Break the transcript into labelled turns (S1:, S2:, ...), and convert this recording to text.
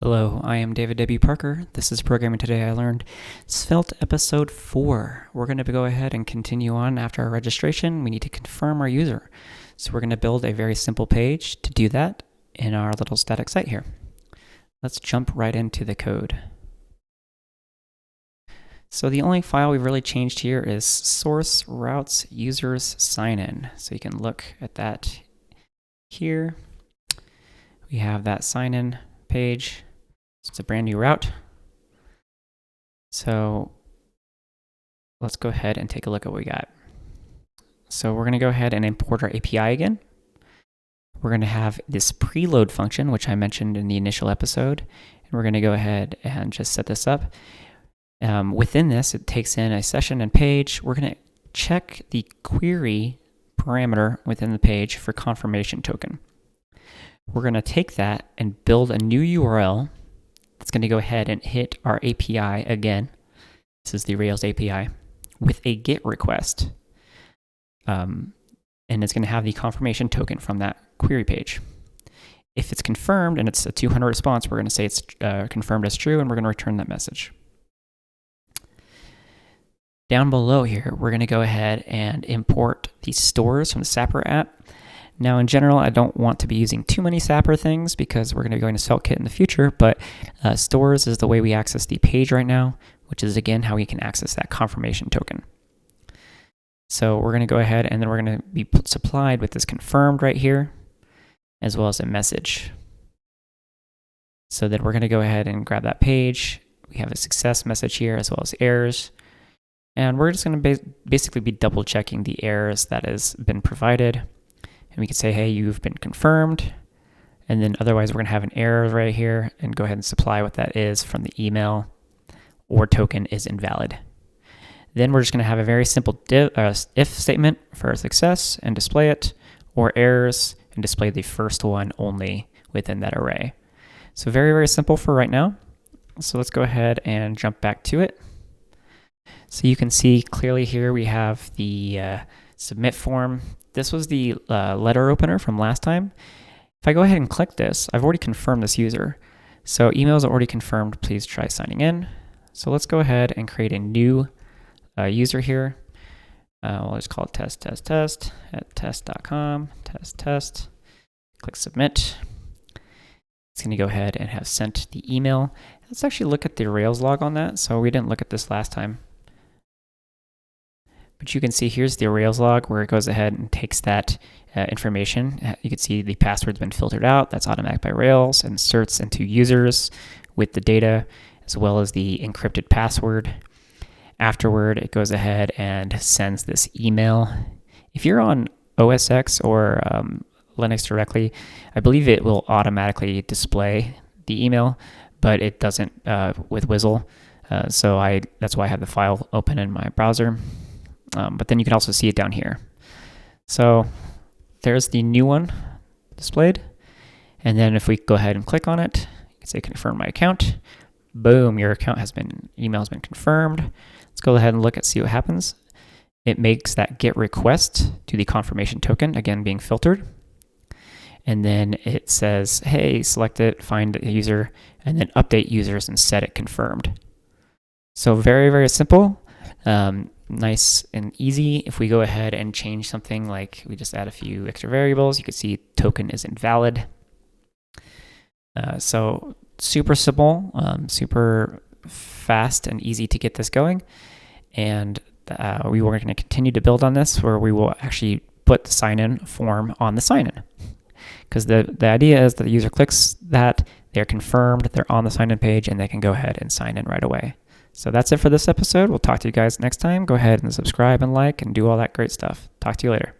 S1: Hello, I am David W. Parker. This is Programming Today I Learned, Svelte episode 4. We're going to go ahead and continue on after our registration. We need to confirm our user. So we're going to build a very simple page to do that in our little static site here. Let's jump right into the code. So the only file we've really changed here is source routes users sign in. So you can look at that here. We have that sign in page. So it's a brand new route. So let's go ahead and take a look at what we got. So we're going to go ahead and import our API again. We're going to have this preload function, which I mentioned in the initial episode. And we're going to go ahead and just set this up. Within this, it takes in a session and page. We're going to check the query parameter within the page for confirmation token. We're going to take that and build a new URL that's going to go ahead and hit our API again. This is the Rails API with a GET request. And it's going to have the confirmation token from that query page. If it's confirmed and it's a 200 response, we're going to say it's confirmed as true, and we're going to return that message. Down below here, we're going to go ahead and import the stores from the Sapper app. Now, in general, I don't want to be using too many Sapper things because we're going to be going to SvelteKit in the future, but stores is the way we access the page right now, which is, again, how we can access that confirmation token. So we're going to go ahead and then we're going to be supplied with this confirmed right here, as well as a message. So then we're going to go ahead and grab that page. We have a success message here, as well as errors. And we're just going to basically be double checking the errors that has been provided. And we can say, hey, you've been confirmed. And then otherwise, we're going to have an error right here and go ahead and supply what that is from the email, or token is invalid. Then we're just going to have a very simple if statement for success and display it, or errors and display the first one only within that array. So very, very simple for right now. So let's go ahead and jump back to it. So you can see clearly here we have the submit form. This was the letter opener from last time. If I go ahead and click this, I've already confirmed this user. So emails are already confirmed. Please try signing in. So let's go ahead and create a new user here. We'll just call it test at test.com, test. Click submit. It's going to go ahead and have sent the email. Let's actually look at the Rails log on that. So we didn't look at this last time. But you can see here's the Rails log where it goes ahead and takes that information. You can see the password's been filtered out. That's automatic by Rails, and inserts into users with the data, as well as the encrypted password. Afterward, it goes ahead and sends this email. If you're on OS X or Linux directly, I believe it will automatically display the email, but it doesn't with WSDL. So that's why I have the file open in my browser. But then you can also see it down here. So there's the new one displayed. And then if we go ahead and click on it, you can say confirm my account. Boom, your email has been confirmed. Let's go ahead and see what happens. It makes that GET request to the confirmation token, again being filtered. And then it says, hey, select it, find a user, and then update users and set it confirmed. So very, very simple. Nice and easy. If we go ahead and change something, like we just add a few extra variables, you can see token is invalid. So super simple, super fast and easy to get this going. And we are going to continue to build on this, where we will actually put the sign-in form on the sign-in. Because the idea is that the user clicks that, they're confirmed, they're on the sign-in page, and they can go ahead and sign in right away. So that's it for this episode. We'll talk to you guys next time. Go ahead and subscribe and like and do all that great stuff. Talk to you later.